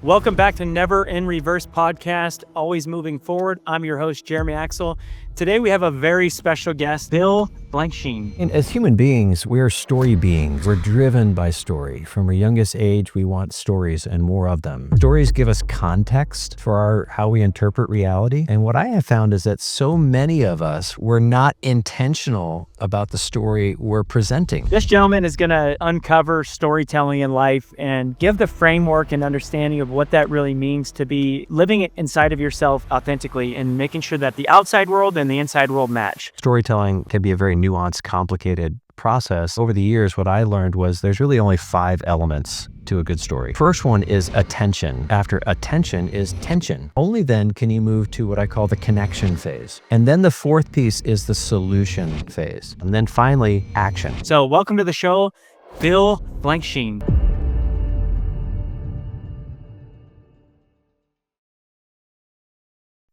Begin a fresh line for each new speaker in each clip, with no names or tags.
Welcome back to Never in Reverse podcast, always moving forward. I'm your host, Jeremy Axel. Today we have a very special guest, Bill Blankschaen.
And as human beings, we're story beings. We're driven by story. From our youngest age, we want stories and more of them. Stories give us context for how we interpret reality. And what I have found is that so many of us were not intentional about the story we're presenting.
This gentleman is going to uncover storytelling in life and give the framework and understanding of what that really means to be living it inside of yourself authentically and making sure that the outside world and the inside world match.
Storytelling can be a very nuanced, complicated process. Over the years, what I learned was there's really only 5 elements to a good story. First one is attention. After attention is tension. Only then can you move to what I call the connection phase. And then the 4th piece is the solution phase. And then finally, action.
So welcome to the show, Bill Blankschaen.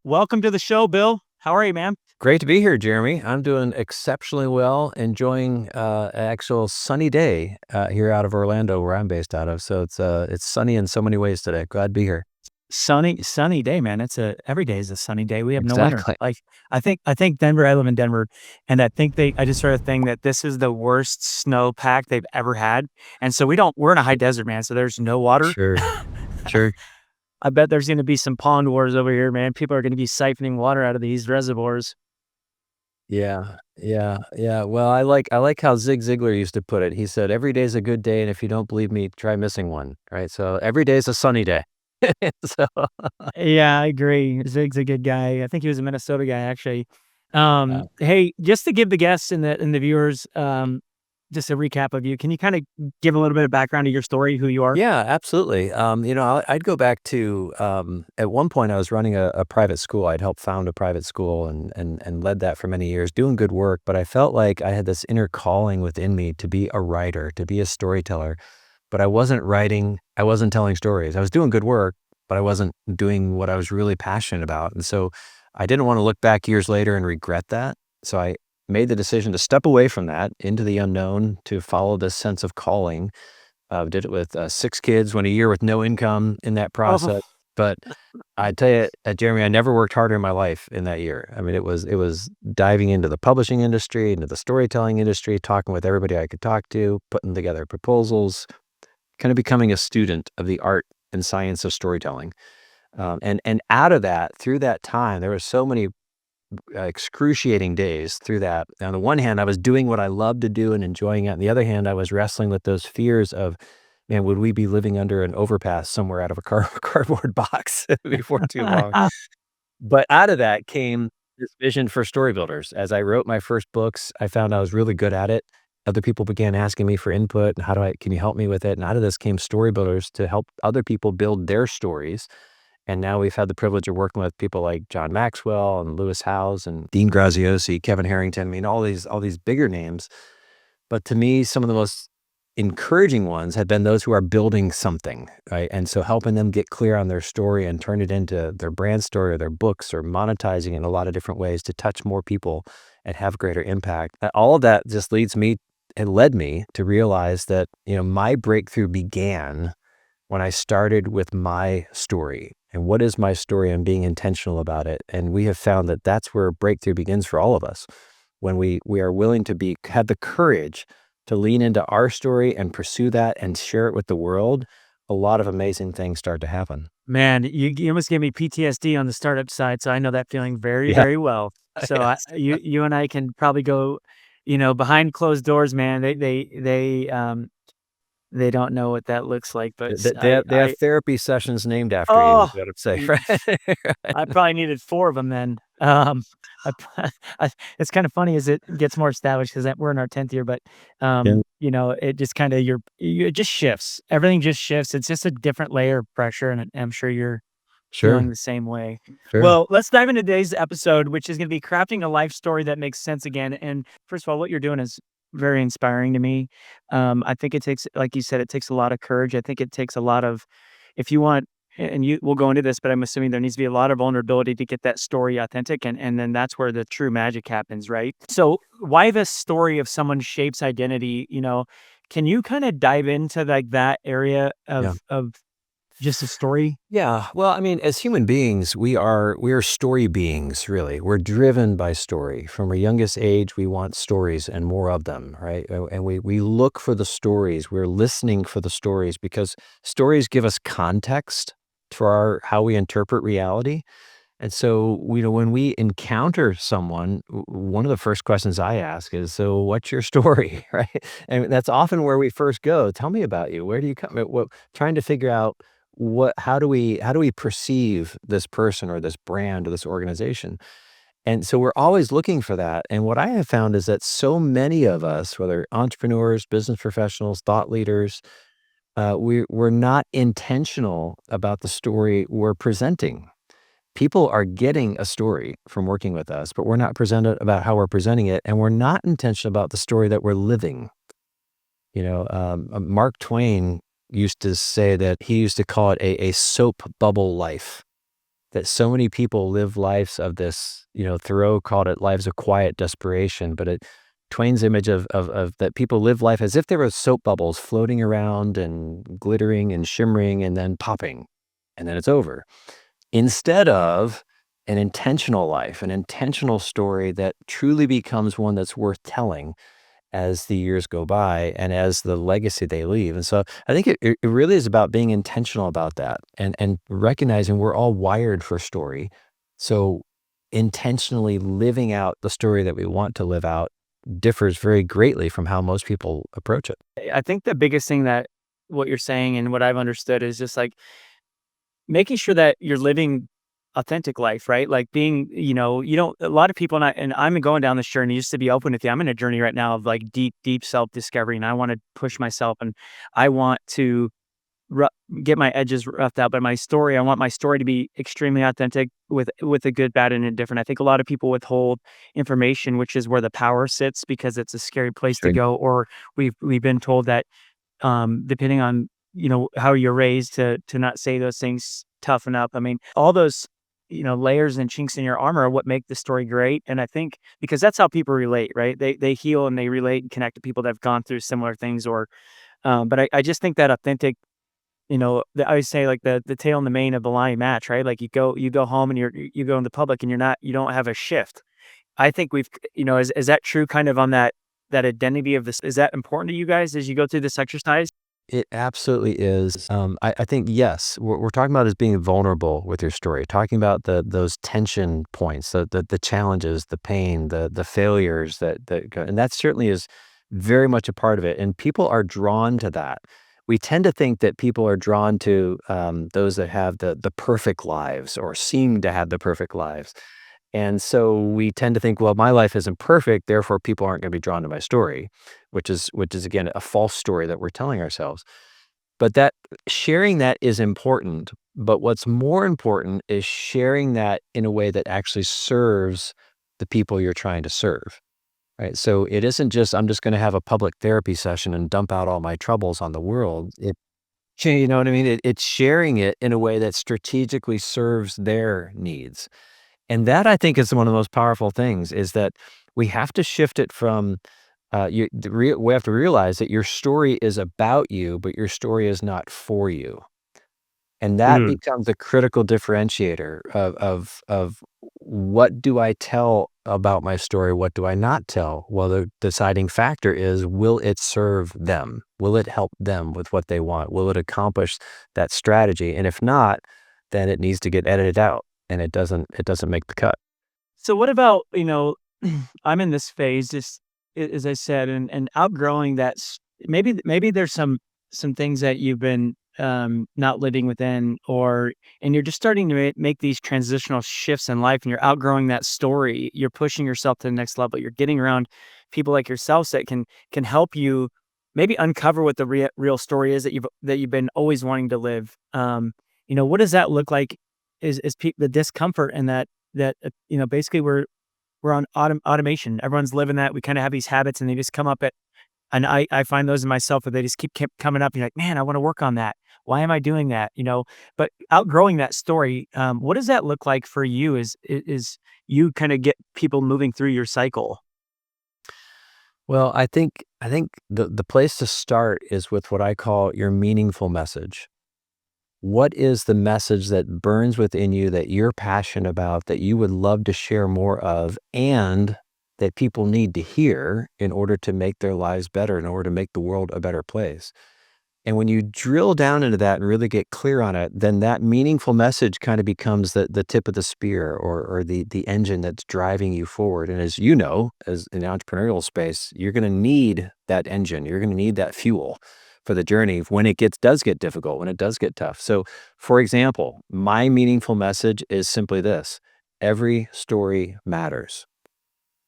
Welcome to the show, Bill. How are you, man?
Great to be here, Jeremy. I'm doing exceptionally well, enjoying an actual sunny day here out of Orlando, where I'm based out of. So it's sunny in so many ways today. Glad to be here.
Sunny day, man. Every day is a sunny day. We have no winter.
Exactly.
Like I think Denver. I live in Denver, and I just heard a thing that this is the worst snowpack they've ever had, and so we're in a high desert, man. So there's no water.
Sure.
I bet there's going to be some pond wars over here, man. People are going to be siphoning water out of these reservoirs.
Yeah. Well, I like how Zig Ziglar used to put it. He said, "Every day's a good day, and if you don't believe me, try missing one." Right? So every day's a sunny day. So
Yeah, I agree. Zig's a good guy. I think he was a Minnesota guy, actually.
uh,
Hey, just to give the guests and the viewers just a recap of you, can you kind of give a little bit of background to your story, who you are?
yeah, absolutely. I'd go back to at one point I was running a private school. I'd helped found a private school and led that for many years, doing good work. But I felt like I had this inner calling within me to be a writer, to be a storyteller. But I wasn't writing. I wasn't telling stories. I was doing good work, but I wasn't doing what I was really passionate about. And so I didn't want to look back years later and regret that. So I made the decision to step away from that into the unknown to follow this sense of calling. Did it with 6 kids, went a year with no income in that process.
Oh,
But I tell you, Jeremy, I never worked harder in my life in that year. I mean, it was diving into the publishing industry, into the storytelling industry, talking with everybody I could talk to, putting together proposals, kind of becoming a student of the art and science of storytelling. And out of that, through that time, there were so many excruciating days through that. On the one hand, I was doing what I loved to do and enjoying it. On the other hand, I was wrestling with those fears of, man, would we be living under an overpass somewhere out of a cardboard box before too long? But out of that came this vision for StoryBuilders. As I wrote my first books, I found I was really good at it. Other people began asking me for input and can you help me with it? And out of this came StoryBuilders to help other people build their stories. And now we've had the privilege of working with people like John Maxwell and Lewis Howes and Dean Graziosi, Kevin Harrington. I mean, all these bigger names. But to me, some of the most encouraging ones have been those who are building something, right? And so helping them get clear on their story and turn it into their brand story or their books or monetizing in a lot of different ways to touch more people and have greater impact. All of that just led me to realize that, my breakthrough began when I started with my story. And what is my story and being intentional about it? And we have found that that's where breakthrough begins for all of us. When we are willing to have the courage to lean into our story and pursue that and share it with the world, a lot of amazing things start to happen.
man, you almost gave me PTSD on the startup side, so I know that feeling very,
Yeah.
very well. So
Yes.
you and I can probably go, behind closed doors, man. They don't know what that looks like, but
They have therapy sessions named after you,
oh,
is what I'd say,
y-
right?
I probably needed 4 of them then. It's kind of funny as it gets more established because we're in our 10th year, but
Yeah.
it just kind of it just shifts. Everything just shifts. It's just a different layer of pressure, and I'm sure you're feeling
Sure.
the same way.
Sure.
Well, let's dive into today's episode, which is going to be crafting a life story that makes sense again. And first of all, what you're doing is very inspiring to me. I think it takes, like you said, it takes a lot of courage. I think it takes a lot of, if you want, and we'll go into this, but I'm assuming there needs to be a lot of vulnerability to get that story authentic. And then that's where the true magic happens, right? So why this story of someone shapes identity, can you kind of dive into like that area
Yeah.
of Just a story?
Yeah. Well, I mean, as human beings, we are story beings, really. We're driven by story. From our youngest age, we want stories and more of them, right? And we look for the stories. We're listening for the stories because stories give us context for how we interpret reality. And so, when we encounter someone, one of the first questions I ask is, "So, what's your story?" Right? And that's often where we first go. Tell me about you. Where do you come? Trying to figure out how do we perceive this person or this brand or this organization. And so we're always looking for that. And what I have found is that so many of us, whether entrepreneurs, business professionals, thought leaders, we're not intentional about the story we're presenting. People are getting a story from working with us, but we're not presented about how we're presenting it, and we're not intentional about the story that we're living. Mark Twain used to say that he used to call it a soap bubble life. That so many people live lives of this. Thoreau called it lives of quiet desperation, but Twain's image of that people live life as if there were soap bubbles floating around and glittering and shimmering and then popping, and then it's over instead of an intentional life, an intentional story that truly becomes one that's worth telling as the years go by and as the legacy they leave. And so I think it really is about being intentional about that and recognizing we're all wired for story. So intentionally living out the story that we want to live out differs very greatly from how most people approach it.
I think the biggest thing that what you're saying and what I've understood is just like making sure that you're living authentic life, right? Like being, you don't, a lot of people, and I'm going down this journey just to be open with you. I'm in a journey right now of like deep, deep self discovery, and I want to push myself and I want to ru- get my edges roughed out. But I want my story to be extremely authentic with the good, bad, and indifferent. I think a lot of people withhold information, which is where the power sits because it's a scary place to
Sure.
go, or we've been told that depending on, how you're raised to not say those things, toughen up. I mean, all those, layers and chinks in your armor are what make the story great. And I think because that's how people relate, right? They heal and they relate and connect to people that have gone through similar things or but I just think that authentic, I always say like the tail and the mane of the lion match, right? Like you go home and you go in the public and you don't have a shift. I think is that true kind of on that identity of this? Is that important to you guys as you go through this exercise?
It absolutely is. I think yes, we're talking about is being vulnerable with your story, talking about those tension points, the challenges, the pain, the failures and that certainly is very much a part of it. And people are drawn to that. We tend to think that people are drawn to those that have the perfect lives or seem to have the perfect lives. And so we tend to think, well, my life isn't perfect, therefore people aren't going to be drawn to my story, which is again a false story that we're telling ourselves. But that sharing that is important, but what's more important is sharing that in a way that actually serves the people you're trying to serve. Right? So it isn't just I'm just going to have a public therapy session and dump out all my troubles on the world. You know what I mean? It's sharing it in a way that strategically serves their needs. And that I think is one of the most powerful things is that we have to shift it from we have to realize that your story is about you, but your story is not for you. And that
Mm.
becomes a critical differentiator of what do I tell about my story? What do I not tell? Well, the deciding factor is will it serve them? Will it help them with what they want? Will it accomplish that strategy? And if not, then it needs to get edited out and it doesn't make the cut.
So what about, I'm in this phase, just as I said, and outgrowing that. Maybe there's some things that you've been not living within, and you're just starting to make these transitional shifts in life, and you're outgrowing that story. You're pushing yourself to the next level. You're getting around people like yourselves that can help you maybe uncover what the real story is that you've been always wanting to live. What does that look like? The discomfort and that, basically we're on automation. Everyone's living that. We kinda have these habits and they just come up and I find those in myself where they just keep coming up. You're like, "Man, I wanna work on that. Why am I doing that?" But outgrowing that story, what does that look like for you is you kinda get people moving through your cycle?
Well, I think the place to start is with what I call your meaningful message. What is the message that burns within you that you're passionate about, that you would love to share more of, and that people need to hear in order to make their lives better, in order to make the world a better place? And when you drill down into that and really get clear on it, then that meaningful message kind of becomes the tip of the spear, or the engine that's driving you forward. And as you know, as in the entrepreneurial space, you're going to need that engine. You're going to need that fuel for the journey when it does get difficult, when it does get tough. So, for example, my meaningful message is simply this: every story matters.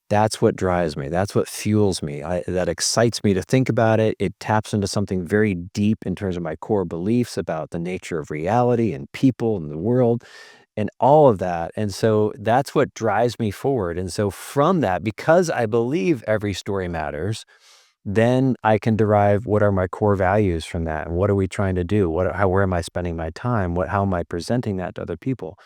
That's what drives me. That's what fuels me. That excites me to think about it. It taps into something very deep in terms of my core beliefs about the nature of reality and people and the world and all of that. And so that's what drives me forward. And so from that, because I believe every story matters, then I can derive what are my core values from that, and what are we trying to do? Where am I spending my time? How am I presenting that to other people?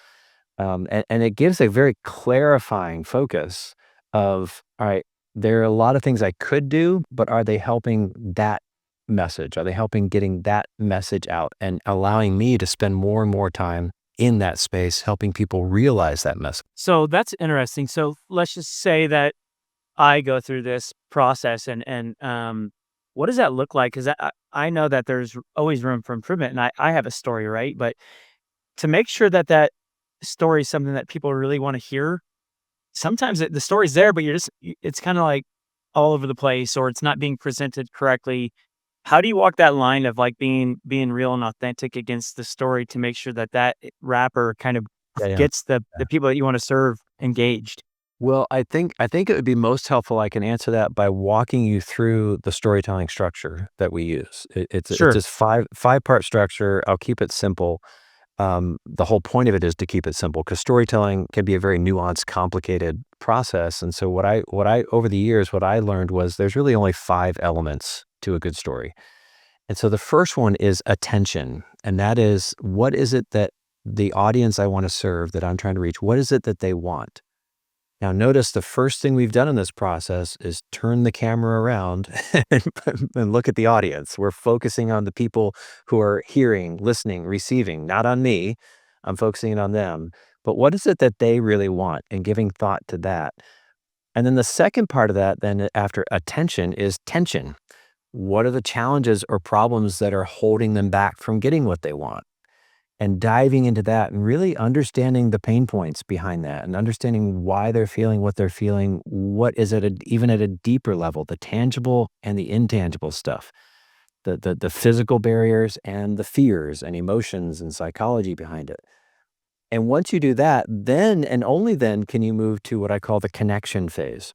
And it gives a very clarifying focus of, all right, there are a lot of things I could do, but are they helping that message? Are they helping getting that message out and allowing me to spend more and more time in that space, helping people realize that message?
So that's interesting. So let's just say that I go through this process and what does that look like? Because I know that there's always room for improvement, and I have a story, right? But to make sure that that story is something that people really want to hear, sometimes the story's there, but it's kind of like all over the place, or it's not being presented correctly. How do you walk that line of like being real and authentic against the story to make sure that wrapper kind of
Yeah, yeah.
gets the people that you want to serve engaged?
Well, I think it would be most helpful. I can answer that by walking you through the storytelling structure that we use. It's
Sure.
this five-part structure. I'll keep it simple. The whole point of it is to keep it simple, because storytelling can be a very nuanced, complicated process. And so what I over the years, what I learned was there's really only five elements to a good story. And so the first one is attention, and that is, what is it that the audience I want to serve, that I'm trying to reach, what is it that they want? Now, notice the first thing we've done in this process is turn the camera around and, and look at the audience. We're focusing on the people who are hearing, listening, receiving, not on me. I'm focusing on them. But what is it that they really want, and giving thought to that? And then the second part of that, then after attention, is tension. What are the challenges or problems that are holding them back from getting what they want? And diving into that and really understanding the pain points behind that, and understanding why they're feeling what they're feeling. What is it, even at a deeper level, the tangible and the intangible stuff, the physical barriers and the fears and emotions and psychology behind it. And once you do that, then and only then can you move to what I call the connection phase.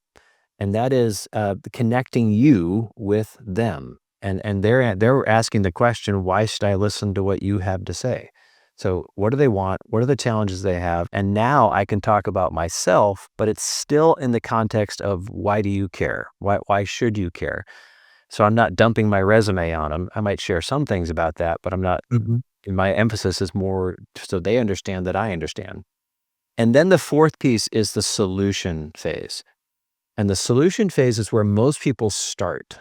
And that is connecting you with them. And they're asking the question, why should I listen to what you have to say? So what do they want? What are the challenges they have? And now I can talk about myself, but it's still in the context of, why do you care? Why should you care? So I'm not dumping my resume on them. I might share some things about that, but I'm not. My emphasis is more so they understand that I understand. And then the fourth piece is the solution phase. And the solution phase is where most people start.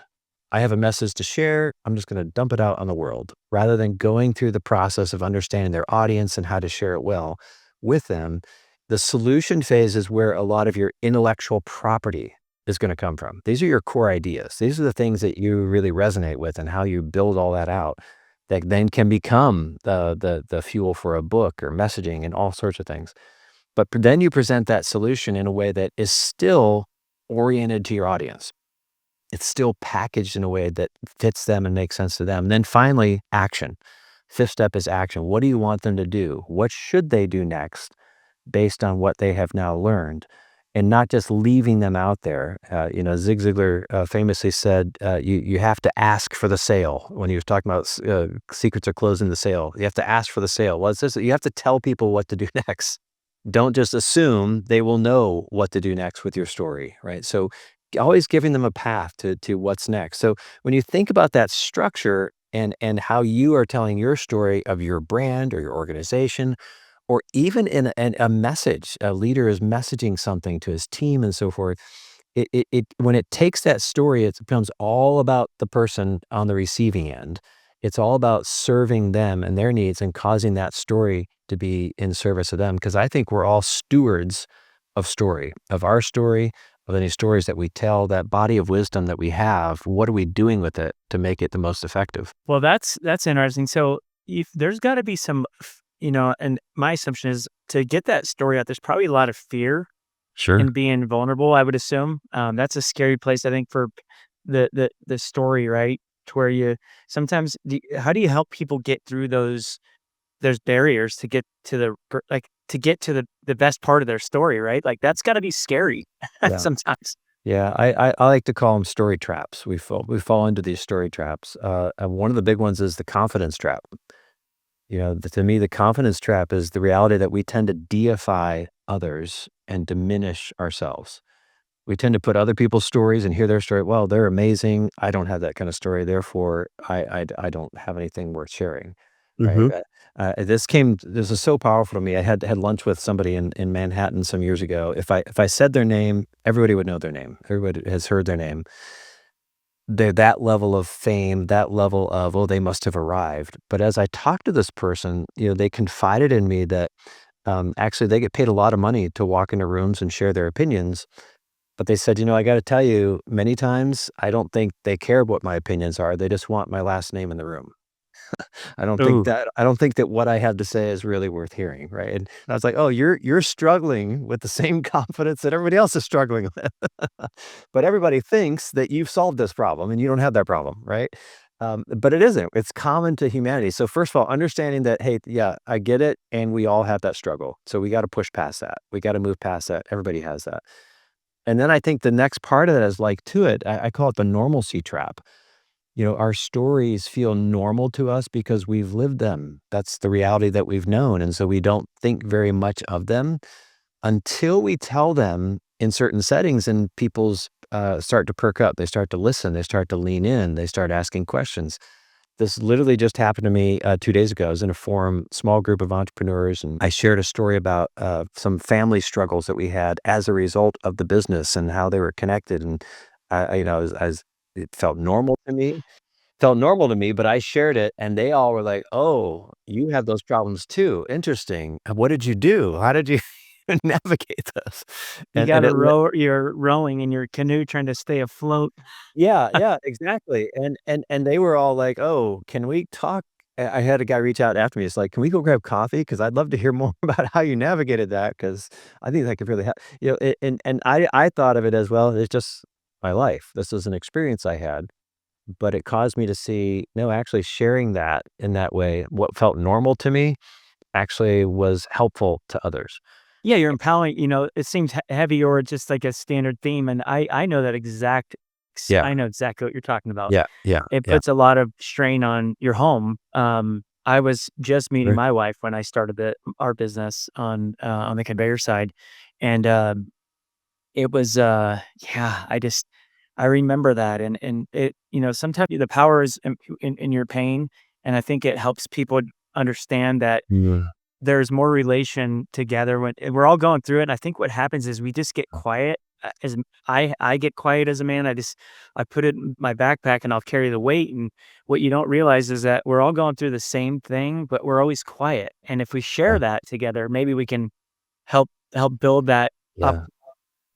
I have a message to share. I'm just going to dump it out on the world, rather than going through the process of understanding their audience and how to share it well with them. The solution phase is where a lot of your intellectual property is going to come from. These are your core ideas. These are the things that you really resonate with, and how you build all that out, that then can become the fuel for a book or messaging and all sorts of things. But then you present that solution in a way that is still oriented to your audience. It's still packaged in a way that fits them and makes sense to them. And then finally, action. Fifth step is action. What do you want them to do? What should they do next based on what they have now learned? And not just leaving them out there. Zig Ziglar famously said, you have to ask for the sale. When he was talking about secrets of closing the sale, you have to ask for the sale. Well, it's just, you have to tell people what to do next. Don't just assume they will know what to do next with your story, right? So always giving them a path to what's next. So when you think about that structure, and how you are telling your story of your brand or your organization, or even in a message, a leader is messaging something to his team and so forth. When it takes that story, it becomes all about the person on the receiving end. It's all about serving them and their needs and causing that story to be in service of them. Because I think we're all stewards of story, of our story, of any stories that we tell, that body of wisdom that we have. What are we doing with it to make it the most effective?
Well, that's interesting. So if there's got to be some, and my assumption is to get that story out. There's probably a lot of fear
Sure.
in being vulnerable. I would assume that's a scary place. I think for the story, right? To where you sometimes, how do you help people get through those barriers to get to to get to the best part of their story, right? Like that's got to be scary
Yeah.
sometimes.
Yeah, I like to call them story traps. We fall into these story traps. And one of the big ones is the confidence trap. To me, the confidence trap is the reality that we tend to deify others and diminish ourselves. We tend to put other people's stories and hear their story. Well, they're amazing. I don't have that kind of story. Therefore, I don't have anything worth sharing. Right.
Hmm.
This is so powerful to me. I had lunch with somebody in Manhattan some years ago. If I said their name, everybody would know their name. Everybody has heard their name. They're that level of fame, that level of, oh, they must have arrived. But as I talked to this person, they confided in me that actually they get paid a lot of money to walk into rooms and share their opinions. But they said, I got to tell you, many times I don't think they care what my opinions are. They just want my last name in the room.
Ooh,
I don't think that what I have to say is really worth hearing, right? And I was like, "Oh, you're struggling with the same confidence that everybody else is struggling with." But everybody thinks that you've solved this problem and you don't have that problem, right? But it isn't. It's common to humanity. So first of all, understanding that, hey, yeah, I get it, and we all have that struggle. So we got to push past that. We got to move past that. Everybody has that. And then I think the next part of that is like to it. I call it the normalcy trap. Our stories feel normal to us because we've lived them. That's the reality that we've known. And so we don't think very much of them until we tell them in certain settings and people's start to perk up. They start to listen. They start to lean in. They start asking questions. This literally just happened to me 2 days ago. I was in a forum, small group of entrepreneurs, and I shared a story about some family struggles that we had as a result of the business and how they were connected. And as it felt normal to me, but I shared it and they all were like, "Oh, you have those problems too. Interesting. What did you do? How did you navigate this?"
you
And
got to
it
row. You're rowing in your canoe, trying to stay afloat.
Yeah, yeah, exactly. And they were all like, "Oh, can we talk?" I had a guy reach out after me. It's like, "Can we go grab coffee? Because I'd love to hear more about how you navigated that. Because I think that could really help." And I thought of it as, well, it's just my life. This is an experience I had. But it caused me to see, no, actually sharing that in that way, what felt normal to me actually was helpful to others.
Yeah, you're empowering. It seems heavy or just like a standard theme, and I know that
Yeah,
I know exactly what you're talking about.
yeah, yeah,
It
yeah.
puts a lot of strain on your home. I was just meeting
Sure.
my wife when I started our business on the conveyor side, and it was yeah. I remember that, and it sometimes the power is in your pain, and I think it helps people understand that
Yeah.
there's more relation together when and we're all going through it. And I think what happens is we just get quiet. I get quiet as a man. I put it in my backpack and I'll carry the weight. And what you don't realize is that we're all going through the same thing, but we're always quiet. And if we share
Yeah,
that together, maybe we can help build that up
yeah.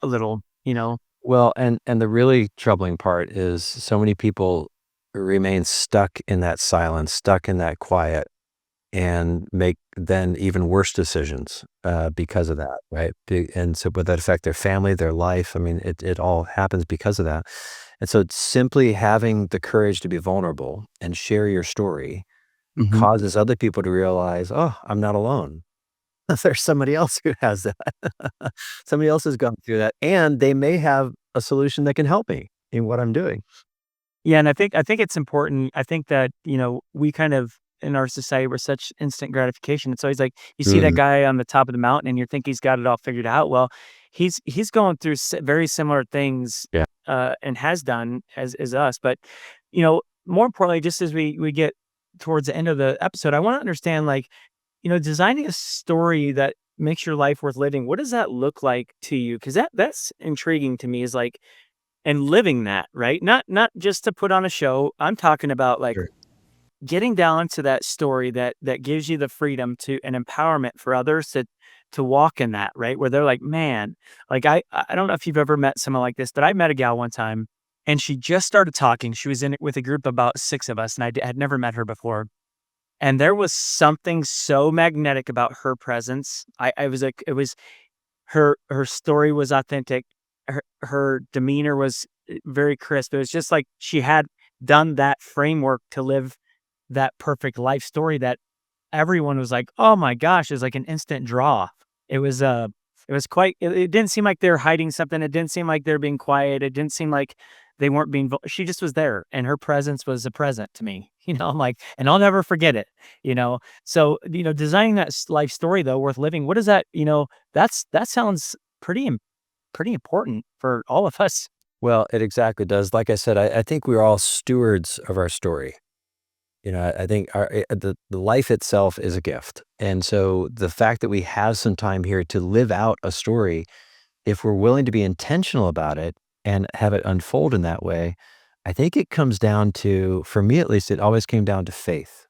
a little.
Well, and the really troubling part is so many people remain stuck in that silence, stuck in that quiet, and make then even worse decisions because of that, right? And so, would that affect their family, their life? I mean, it all happens because of that. And so, it's simply having the courage to be vulnerable and share your story
Hmm.
causes other people to realize, oh, I'm not alone. There's somebody else who has that. Somebody else has gone through that, and they may have a solution that can help me in what I'm doing.
Yeah, and I think it's important. I think that, we kind of in our society we're such instant gratification. It's always like you see that
Mhm.
guy on the top of the mountain and you think he's got it all figured out. Well, he's going through very similar things
Yeah.
and has done as us. But, more importantly, just as we get towards the end of the episode, I want to understand like, designing a story that makes your life worth living. What does that look like to you? Because that's intriguing to me. Is like and living that, right? Not just to put on a show. I'm talking about, like,
Sure.
getting down to that story that gives you the freedom to and empowerment for others to walk in that, right? Where they're like, "Man," like, I don't know if you've ever met someone like this, but I met a gal one time, and she just started talking. She was in it with a group of about 6 of us, and had never met her before, and there was something so magnetic about her presence. I was like, it was her story was authentic. Her demeanor was, very crisp. It was just like she had done that framework to live that perfect life story that everyone was like, "Oh my gosh," it was like an instant draw. It was, it was quite it didn't seem like they were hiding something, it didn't seem like they're being quiet, it didn't seem like they weren't being she just was there, and her presence was a present to me, I'm like and I'll never forget it, you know? So, designing that life story though worth living, what does that that sounds pretty important for all of us.
Well, it exactly does. Like I said, I think we're all stewards of our story. I think the life itself is a gift. And so the fact that we have some time here to live out a story, if we're willing to be intentional about it and have it unfold in that way, I think it comes down to, for me at least, it always came down to faith.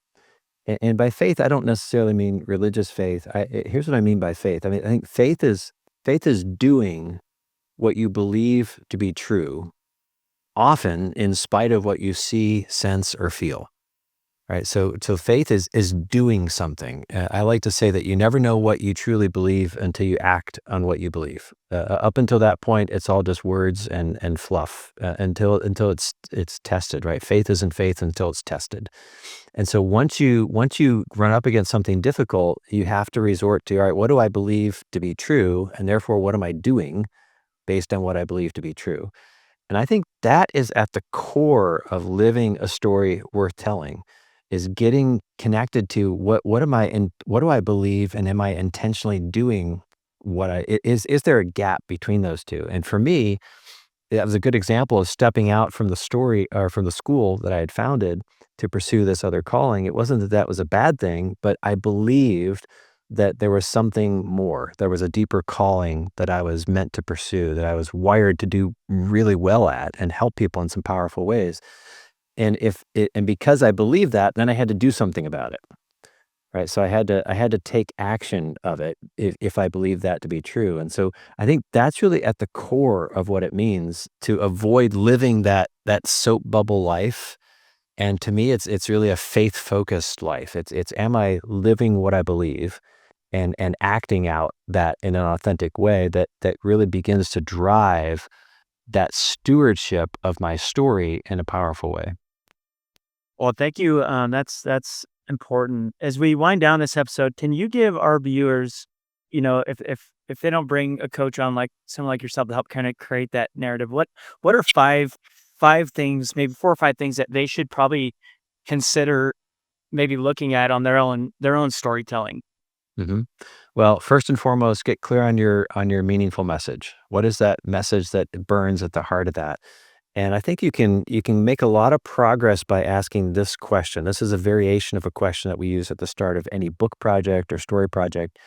And by faith, I don't necessarily mean religious faith. Here's what I mean by faith. I mean, I think faith is doing what you believe to be true, often in spite of what you see, sense, or feel. Right. So faith is doing something. I like to say that you never know what you truly believe until you act on what you believe. Up until that point, it's all just words and fluff until it's tested. Right. Faith isn't faith until it's tested. And so once you run up against something difficult, you have to resort to, all right, what do I believe to be true, and therefore what am I doing based on what I believe to be true? And I think that is at the core of living a story worth telling, is getting connected to what am I and what do I believe, and am I intentionally doing what is there a gap between those two? And for me, that was a good example of stepping out from the story or from the school that I had founded to pursue this other calling. It wasn't that that was a bad thing, but I believed that there was something more. There was a deeper calling that I was meant to pursue, that I was wired to do really well at and help people in some powerful ways. And because I believed that, then I had to do something about it. Right. So I had to take action of it if I believe that to be true. And so I think that's really at the core of what it means to avoid living that soap bubble life. And to me, it's really a faith-focused life. It's am I living what I believe and acting out that in an authentic way that really begins to drive that stewardship of my story in a powerful way.
Well, thank you. That's important. As we wind down this episode, can you give our viewers, if they don't bring a coach on like someone like yourself to help kind of create that narrative, what are five things, maybe 4 or 5 things that they should probably consider maybe looking at on their own storytelling?
hmm Well, first and foremost, get clear on your meaningful message. What is that message that burns at the heart of that? And I think you can make a lot of progress by asking this question. This is a variation of a question that we use at the start of any book project or story project.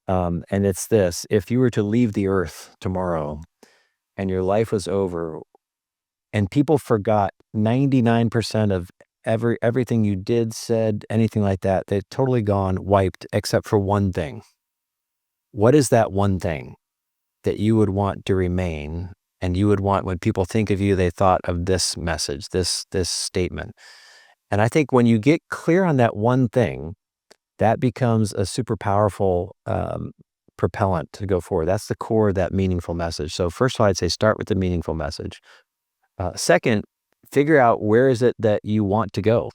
And it's this: if you were to leave the earth tomorrow and your life was over, and people forgot 99% of everything you did, said, anything like that, they're totally gone, wiped, except for one thing. What is that one thing that you would want to remain, and you would want when people think of you, they thought of this message, this statement? And I think when you get clear on that one thing, that becomes a super powerful propellant to go forward. That's the core of that meaningful message. So first of all, I'd say start with the meaningful message. Second, figure out where is it that you want to go.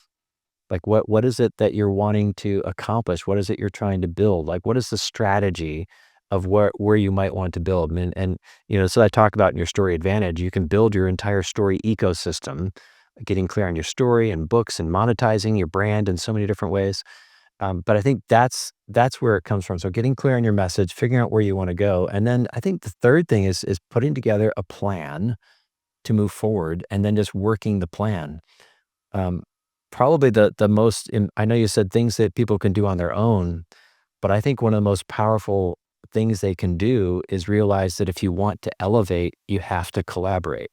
Like what is it that you're wanting to accomplish? What is it you're trying to build? Like what is the strategy of where you might want to build? And so I talk about in your story advantage, you can build your entire story ecosystem, getting clear on your story and books and monetizing your brand in so many different ways. But I think that's where it comes from. So getting clear on your message, figuring out where you want to go, and then I think the third thing is putting together a plan to move forward, and then just working the plan. Um, Probably the most, I know you said things that people can do on their own, but I think one of the most powerful things they can do is realize that if you want to elevate, you have to collaborate,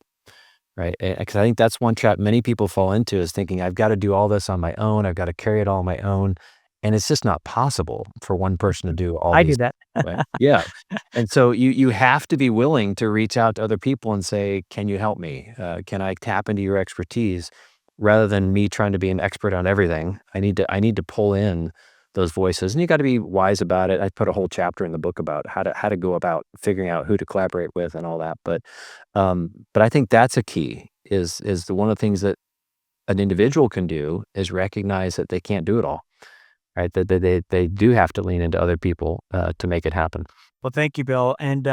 right? Because I think that's one trap many people fall into, is thinking, I've got to do all this on my own. I've got to carry it all on my own. And it's just not possible for one person to do all
I do
these.
that.
Right? Yeah. And so you have to be willing to reach out to other people and say, can you help me? Can I tap into your expertise, rather than me trying to be an expert on everything? I need to pull in those voices, and you got to be wise about it. I put a whole chapter in the book about how to go about figuring out who to collaborate with and all that. But I think that's a key, is the one of the things that an individual can do is recognize that they can't do it all, right? That they do have to lean into other people to make it happen.
Well, thank you, Bill. And,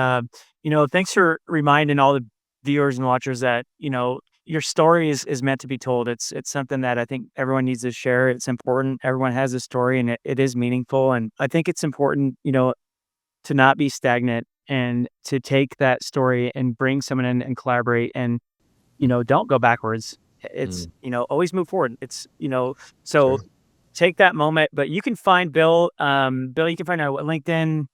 thanks for reminding all the viewers and watchers that, your story is meant to be told. It's something that I think everyone needs to share. It's important. Everyone has a story and it is meaningful. And I think it's important, to not be stagnant and to take that story and bring someone in and collaborate and, don't go backwards. It's,
Mm,
always move forward. So
sure.
take that moment, but you can find Bill, Bill, you can find out LinkedIn,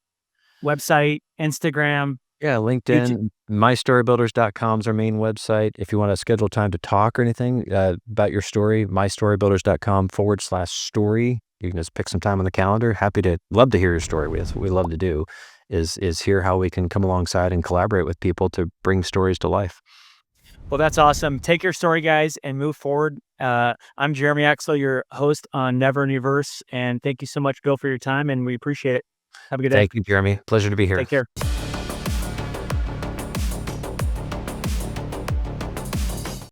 website, Instagram,
Yeah,
YouTube.
LinkedIn, mystorybuilders.com is our main website. If you want to schedule time to talk or anything about your story, mystorybuilders.com/story. You can just pick some time on the calendar. Love to hear your story. That's what we love to do, is hear how we can come alongside and collaborate with people to bring stories to life.
Well, that's awesome. Take your story, guys, and move forward. I'm Jeremy Axel, your host on Never in Reverse, and thank you so much, Bill, for your time, and we appreciate it. Have a good day.
Thank you, Jeremy. Pleasure to be here.
Take care.